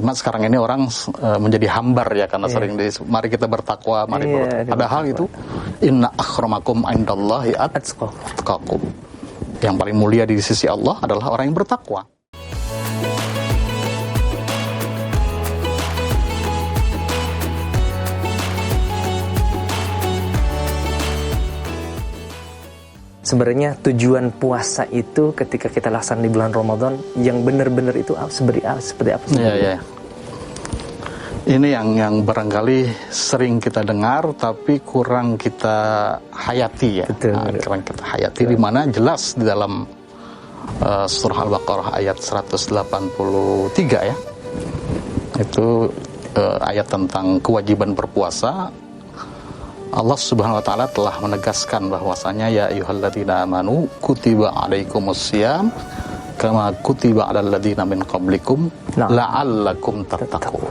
Cuma sekarang ini orang menjadi hambar ya karena sering mari kita bertakwa, padahal itu inna akramakum indallahi atqakum. Yang paling mulia di sisi Allah adalah orang yang bertakwa. Sebenarnya tujuan puasa itu ketika kita laksanakan di bulan Ramadan yang benar-benar itu seperti apa? Iya. Ini yang barangkali sering kita dengar tapi kurang kita hayati ya. Betul. Kurang kita hayati, di mana jelas di dalam surah Al-Baqarah ayat 183 ya. Itu ayat tentang kewajiban berpuasa. Allah Subhanahu wa taala telah menegaskan bahwasanya ya ayyuhalladzina amanu kutiba alaikumusiyam kama kutiba alal ladzina min qablikum la'allakum tattaqun.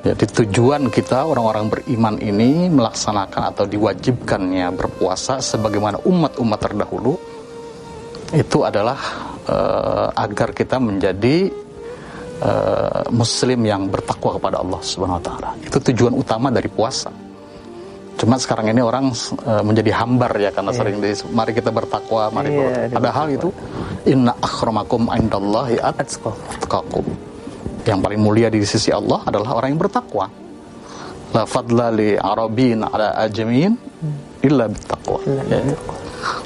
Jadi tujuan kita orang-orang beriman ini melaksanakan atau diwajibkannya berpuasa sebagaimana umat-umat terdahulu itu adalah agar kita menjadi muslim yang bertakwa kepada Allah Subhanahu wa taala. Itu tujuan utama dari puasa. Cuma sekarang ini orang menjadi hambar ya karena sering mari kita bertakwa, padahal itu inna akramakum indallahi atqakum. Yang paling mulia di sisi Allah adalah orang yang bertakwa. La fadla li arabin ala ajmin illa bittaqwa.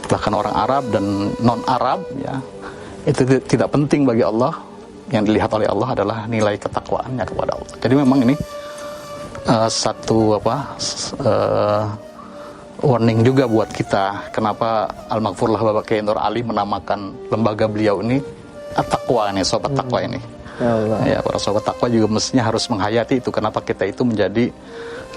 Bahkan orang Arab dan non Arab ya itu tidak penting bagi Allah. Yang dilihat oleh Allah adalah nilai ketakwaannya kepada Allah. Jadi memang ini satu warning juga buat kita. Kenapa Al-Maghfurlah Bapak Kiai Nur Ali menamakan lembaga beliau ini At-Taqwa ini, sobat takwa ini. Ya, para sobat takwa juga mestinya harus menghayati itu. Kenapa kita itu menjadi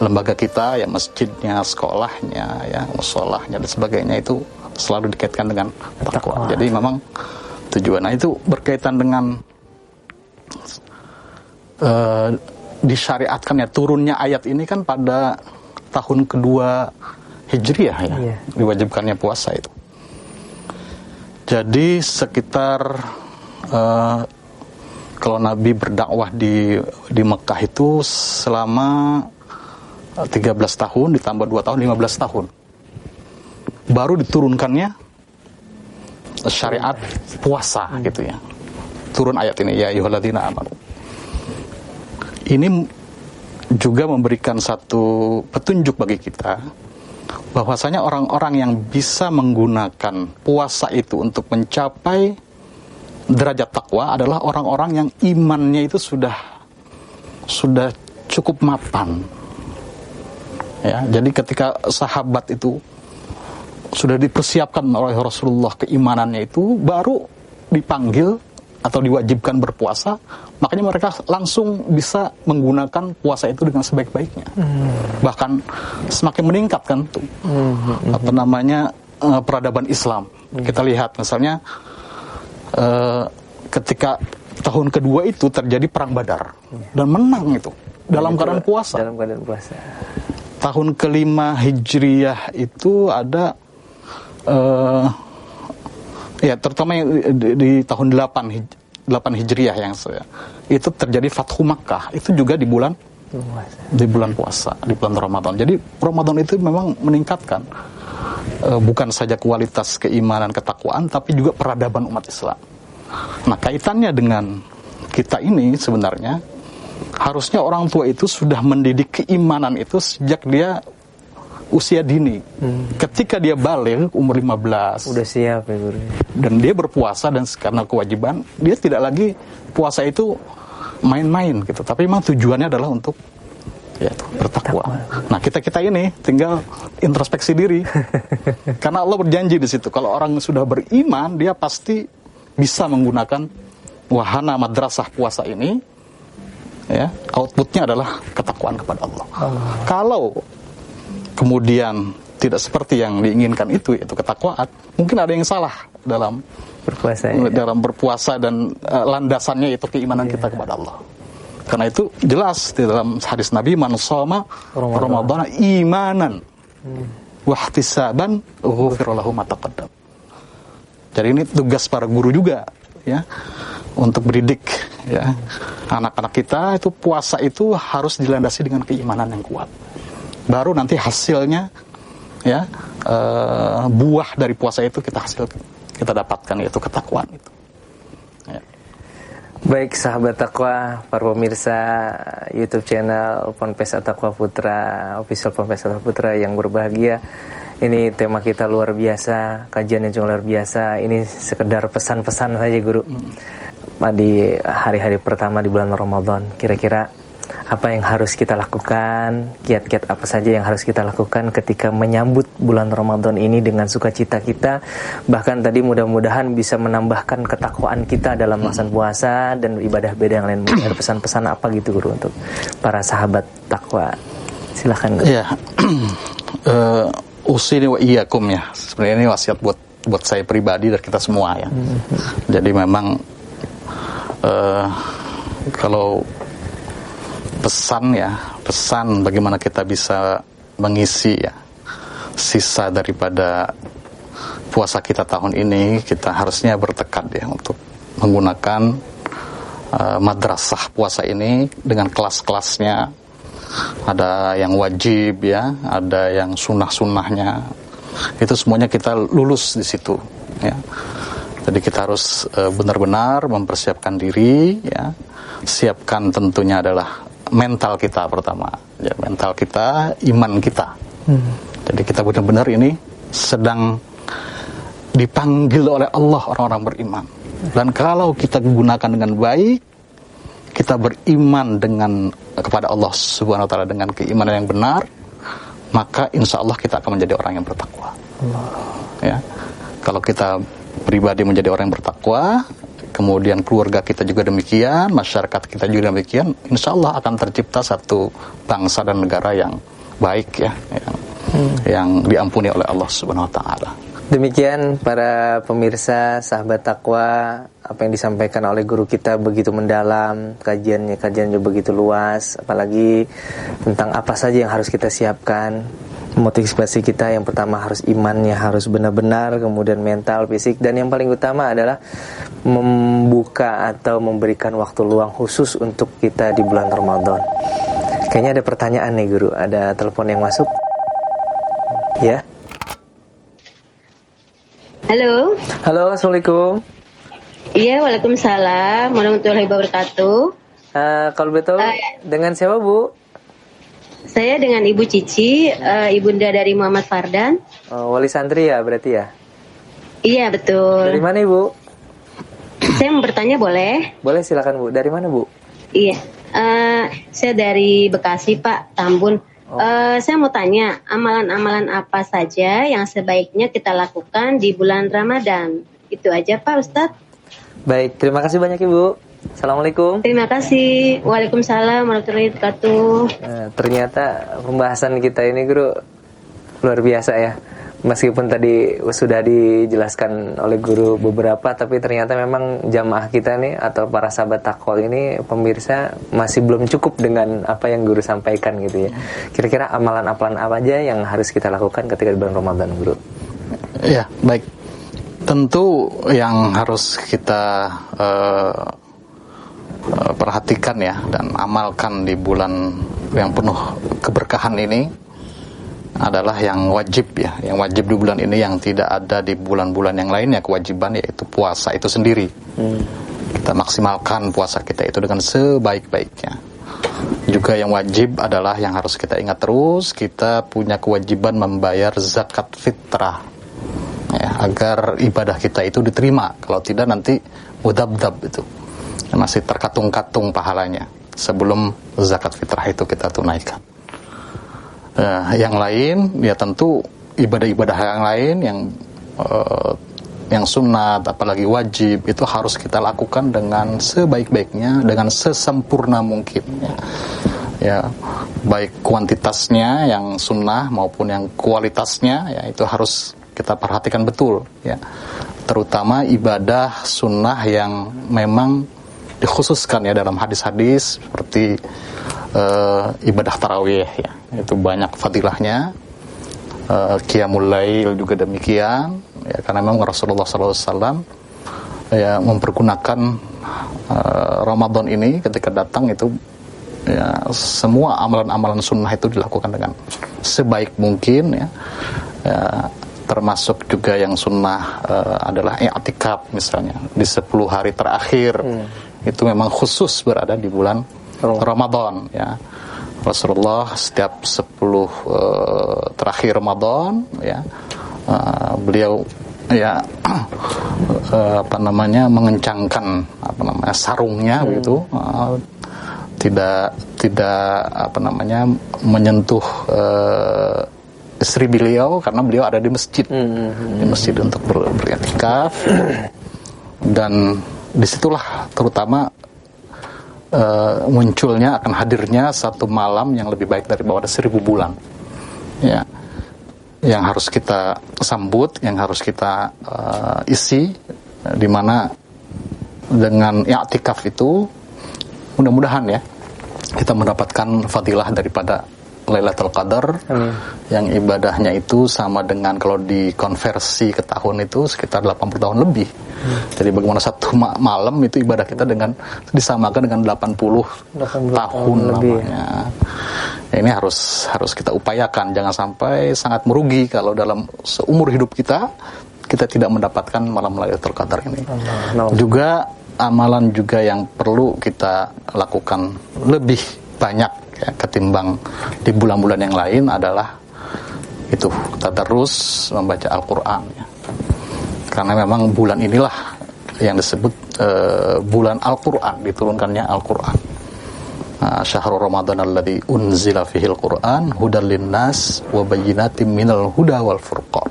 lembaga kita, ya masjidnya, sekolahnya, ya musholahnya dan sebagainya itu selalu dikaitkan dengan takwa. Jadi memang tujuannya itu berkaitan dengan disyariatkan ya turunnya ayat ini kan pada tahun kedua Hijriah ya, diwajibkannya puasa itu. Jadi sekitar kalau Nabi berdakwah di Mekah itu selama 13 tahun ditambah 2 tahun 15 tahun. Baru diturunkannya syariat puasa gitu ya. Turun ayat ini ya ayyuhalladzina amanu. Ini juga memberikan satu petunjuk bagi kita bahwasanya orang-orang yang bisa menggunakan puasa itu untuk mencapai derajat takwa adalah orang-orang yang imannya itu sudah cukup mapan. Ya, jadi ketika sahabat itu sudah dipersiapkan oleh Rasulullah keimanannya itu baru dipanggil atau diwajibkan berpuasa, makanya mereka langsung bisa menggunakan puasa itu dengan sebaik-baiknya. Bahkan semakin meningkat kan tuh peradaban Islam. Kita lihat misalnya ketika tahun kedua itu terjadi perang Badar dan menang itu dalam keadaan puasa. Tahun kelima Hijriyah itu ada terutama di tahun 8 Hijriah yang itu terjadi Fathu Makkah, itu juga di bulan puasa, di bulan Ramadan. Jadi Ramadan itu memang meningkatkan bukan saja kualitas keimanan ketakwaan tapi juga peradaban umat Islam. Nah, kaitannya dengan kita ini sebenarnya harusnya orang tua itu sudah mendidik keimanan itu sejak dia usia dini. Ketika dia balik umur 15 udah siap ya guru. Dan dia berpuasa dan karena kewajiban dia tidak lagi puasa itu main-main gitu, tapi memang tujuannya adalah untuk bertakwa. Nah, kita ini tinggal introspeksi diri. Karena Allah berjanji di situ kalau orang sudah beriman dia pasti bisa menggunakan wahana madrasah puasa ini ya, outputnya adalah ketakwaan kepada Allah. Kalau kemudian tidak seperti yang diinginkan itu ketakwaan, mungkin ada yang salah dalam berpuasa dan landasannya itu keimanan kita kepada Allah. Karena itu jelas di dalam hadis Nabi, man shoma Ramadan imanan wa ihtisaban ghufira lahu ma taqaddam. Jadi ini tugas para guru juga ya, untuk mendidik ya anak-anak kita. Itu puasa itu harus dilandasi dengan keimanan yang kuat, baru nanti hasilnya ya buah dari puasa itu kita dapatkan, yaitu ketakwaan itu ya. Baik sahabat takwa, para pemirsa YouTube channel Ponpes At-Taqwa Putra, official Ponpes At-Taqwa Putra yang berbahagia. Ini tema kita luar biasa, kajian yang juga luar biasa. Ini sekedar pesan-pesan saja Guru. Di hari-hari pertama di bulan Ramadan, kira-kira apa yang harus kita lakukan, kiat-kiat apa saja yang harus kita lakukan ketika menyambut bulan Ramadan ini dengan sukacita kita. Bahkan tadi mudah-mudahan bisa menambahkan ketakwaan kita dalam melaksanakan puasa dan ibadah-ibadah yang lain. Mungkin ada pesan-pesan apa gitu Guru untuk para sahabat takwa. Silakan Guru. Ya. Usini wa iyyakum ya. Sebenarnya ini wasiat buat saya pribadi dan kita semua ya. Jadi memang kalau pesan bagaimana kita bisa mengisi ya sisa daripada puasa kita tahun ini, kita harusnya bertekad ya untuk menggunakan madrasah puasa ini dengan kelas-kelasnya. Ada yang wajib ya, ada yang sunnah-sunnahnya. Itu semuanya kita lulus di situ ya. Jadi kita harus benar-benar mempersiapkan diri ya. Siapkan tentunya adalah mental kita pertama ya, mental kita, iman kita. Jadi kita benar-benar ini sedang dipanggil oleh Allah orang-orang beriman, dan kalau kita gunakan dengan baik, kita beriman kepada Allah Subhanahu wa taala dengan keimanan yang benar, maka insya Allah kita akan menjadi orang yang bertakwa. Ya, kalau kita pribadi menjadi orang yang bertakwa, kemudian keluarga kita juga demikian, masyarakat kita juga demikian, insya Allah akan tercipta satu bangsa dan negara yang baik ya, yang diampuni oleh Allah Subhanahu wa taala. Demikian para pemirsa sahabat takwa, apa yang disampaikan oleh guru kita begitu mendalam, kajiannya begitu luas, apalagi tentang apa saja yang harus kita siapkan. Motivasi kita yang pertama harus imannya harus benar-benar, kemudian mental, fisik, dan yang paling utama adalah membuka atau memberikan waktu luang khusus untuk kita di bulan Ramadan. Kayaknya ada pertanyaan nih Guru, ada telepon yang masuk. Ya. Halo. Halo, Assalamualaikum. Iya, waalaikumsalam warahmatullahi wabarakatuh. Kalau betul, dengan siapa Bu? Saya dengan Ibu Cici, ibunda dari Muhammad Fardan. Wali santri ya berarti ya? Iya, betul. Dari mana Ibu? Saya mau bertanya boleh? Boleh, silakan Bu. Dari mana Bu? Iya, saya dari Bekasi Pak, Tambun. Saya mau tanya, amalan-amalan apa saja yang sebaiknya kita lakukan di bulan Ramadan? Itu aja Pak Ustadz. Baik, terima kasih banyak Ibu. Assalamualaikum. Terima kasih. Waalaikumsalam warahmatullahi wabarakatuh. Ternyata pembahasan kita ini Guru luar biasa ya. Meskipun tadi sudah dijelaskan oleh Guru beberapa, tapi ternyata memang jamaah kita nih atau para sahabat takwal ini, pemirsa, masih belum cukup dengan apa yang Guru sampaikan gitu ya. Kira-kira amalan-amalan apa aja yang harus kita lakukan ketika di bulan Ramadan Guru? Ya, baik. Tentu yang harus kita perhatikan ya dan amalkan di bulan yang penuh keberkahan ini adalah yang wajib ya, yang wajib di bulan ini yang tidak ada di bulan-bulan yang lainnya kewajiban, yaitu puasa itu sendiri. Kita maksimalkan puasa kita itu dengan sebaik-baiknya. Juga yang wajib adalah yang harus kita ingat terus, kita punya kewajiban membayar zakat fitrah ya, agar ibadah kita itu diterima. Kalau tidak nanti mudabdab itu masih terkatung-katung pahalanya sebelum zakat fitrah itu kita tunaikan. Yang lain ya tentu ibadah-ibadah yang lain yang sunat apalagi wajib itu harus kita lakukan dengan sebaik-baiknya, dengan sesempurna mungkin ya, baik kuantitasnya yang sunnah maupun yang kualitasnya ya, itu harus kita perhatikan betul ya, terutama ibadah sunnah yang memang dikhususkan ya dalam hadis-hadis seperti ibadah tarawih ya, itu banyak fadilahnya. Qiyamul lail juga demikian ya, karena memang Rasulullah SAW ya mempergunakan Ramadan ini ketika datang itu ya, semua amalan-amalan sunnah itu dilakukan dengan sebaik mungkin ya, termasuk juga yang sunnah adalah i'tikaf misalnya di 10 hari terakhir. Itu memang khusus berada di bulan Ramadan ya. Rasulullah setiap 10 terakhir Ramadan ya, beliau ya mengencangkan sarungnya begitu, tidak menyentuh istri beliau karena beliau ada di masjid untuk beriktikaf. Dan disitulah terutama munculnya akan hadirnya satu malam yang lebih baik daripada 1000 bulan ya, yang harus kita sambut, yang harus kita isi, di mana dengan i'tikaf itu mudah-mudahan ya kita mendapatkan fadilah daripada Lailatul Qadar. Yang ibadahnya itu sama dengan kalau dikonversi ke tahun itu sekitar 80 tahun lebih. Jadi bagaimana satu malam itu ibadah kita dengan disamakan dengan 80 tahun lamanya. Ya, ini harus kita upayakan, jangan sampai sangat merugi kalau dalam seumur hidup kita tidak mendapatkan malam Lailatul Qadar ini. Juga amalan juga yang perlu kita lakukan lebih banyak ya, ketimbang di bulan-bulan yang lain adalah itu tadarus membaca Al-Quran ya. Karena memang bulan inilah yang disebut bulan Al-Quran, diturunkannya Al-Quran. Syahrul Ramadan alladzi unzila fihil Quran hudal linnas wa bayyinatin minal huda wal furqan.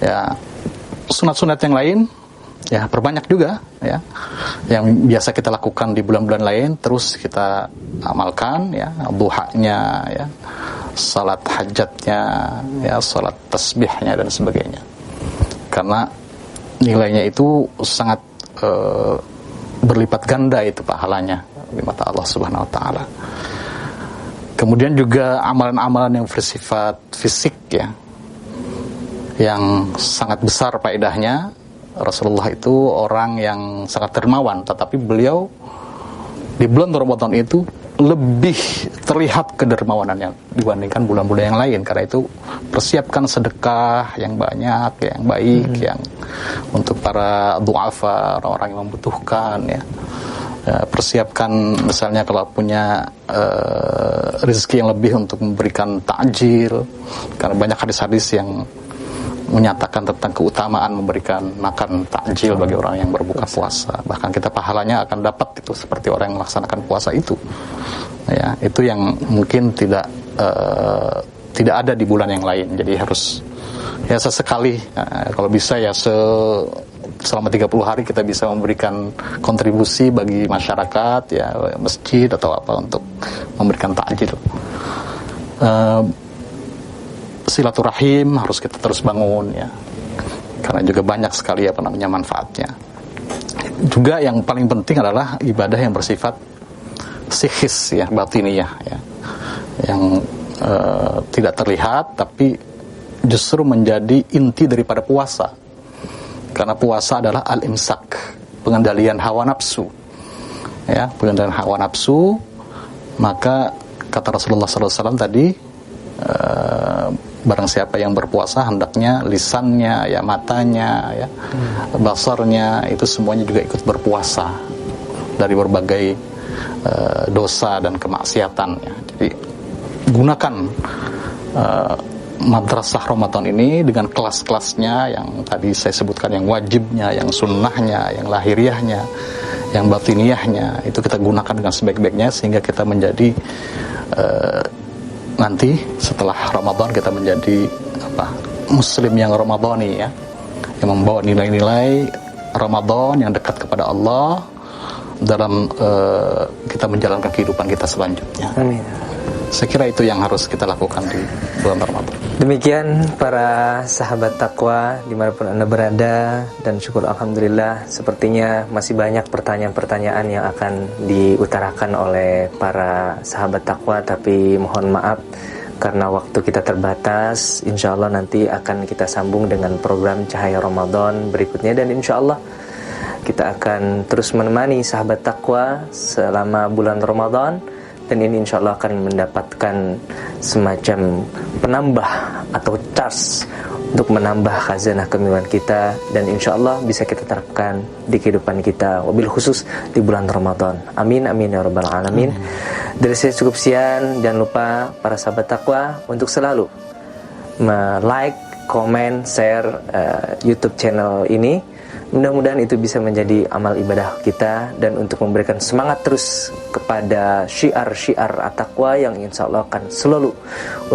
Ya, sunat-sunat yang lain ya perbanyak juga ya, yang biasa kita lakukan di bulan-bulan lain terus kita amalkan ya, duhanya ya, salat hajatnya ya, salat tasbihnya dan sebagainya, karena nilainya itu sangat berlipat ganda itu pahalanya di mata Allah Subhanahu wa taala. Kemudian juga amalan-amalan yang bersifat fisik ya, yang sangat besar faedahnya. Rasulullah itu orang yang sangat dermawan, tetapi beliau di bulan Ramadan itu lebih terlihat kedermawanannya dibandingkan bulan-bulan yang lain. Karena itu persiapkan sedekah yang banyak, yang baik, yang untuk para du'afa, orang-orang yang membutuhkan ya. Persiapkan misalnya kalau punya rezeki yang lebih untuk memberikan takjil, karena banyak hadis-hadis yang menyatakan tentang keutamaan memberikan makan takjil bagi orang yang berbuka puasa. Bahkan kita pahalanya akan dapat itu seperti orang yang melaksanakan puasa itu. Ya, itu yang mungkin tidak ada di bulan yang lain. Jadi harus ya sesekali kalau bisa ya selama 30 hari kita bisa memberikan kontribusi bagi masyarakat ya, masjid atau apa untuk memberikan takjil. Silaturahim harus kita terus bangun ya, karena juga banyak sekali manfaatnya. Juga yang paling penting adalah ibadah yang bersifat psikis ya, batiniyah ya, yang tidak terlihat tapi justru menjadi inti daripada puasa, karena puasa adalah al-imsak, pengendalian hawa nafsu ya, pengendalian hawa nafsu. Maka kata Rasulullah SAW tadi, barang siapa yang berpuasa hendaknya lisannya ya, matanya ya, basarnya itu semuanya juga ikut berpuasa dari berbagai dosa dan kemaksiatan ya. Jadi gunakan madrasah Ramadan ini dengan kelas-kelasnya yang tadi saya sebutkan, yang wajibnya, yang sunnahnya, yang lahiriahnya, yang batiniyahnya, itu kita gunakan dengan sebaik-baiknya sehingga kita menjadi nanti setelah Ramadan kita menjadi muslim yang Ramadhani ya, yang membawa nilai-nilai Ramadan yang dekat kepada Allah dalam kita menjalankan kehidupan kita selanjutnya. Amin. Saya kira itu yang harus kita lakukan di bulan Ramadan. Demikian para sahabat takwa dimanapun Anda berada, dan syukur alhamdulillah sepertinya masih banyak pertanyaan-pertanyaan yang akan diutarakan oleh para sahabat takwa, tapi mohon maaf karena waktu kita terbatas. Insya Allah nanti akan kita sambung dengan program Cahaya Ramadan berikutnya, dan insya Allah kita akan terus menemani sahabat takwa selama bulan Ramadan, dan ini insya Allah akan mendapatkan semacam penambah atau charge untuk menambah khazanah kemewaan kita, dan insya Allah bisa kita terapkan di kehidupan kita, wabil khusus di bulan Ramadan. Amin amin ya rabbal alamin. Dari saya cukup sekian. Jangan lupa para sahabat takwa untuk selalu like, komen, share YouTube channel ini. Mudah-mudahan itu bisa menjadi amal ibadah kita, dan untuk memberikan semangat terus kepada syiar-syiar at-taqwa yang insya Allah akan selalu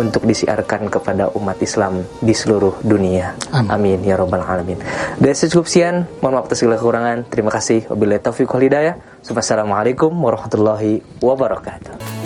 untuk disiarkan kepada umat Islam di seluruh dunia. Amin ya rabbal alamin. Dan cukup sekian, mohon maaf atas segala kekurangan. Terima kasih. Wabillahi taufiq wal hidayah. Wassalamualaikum warahmatullahi wabarakatuh.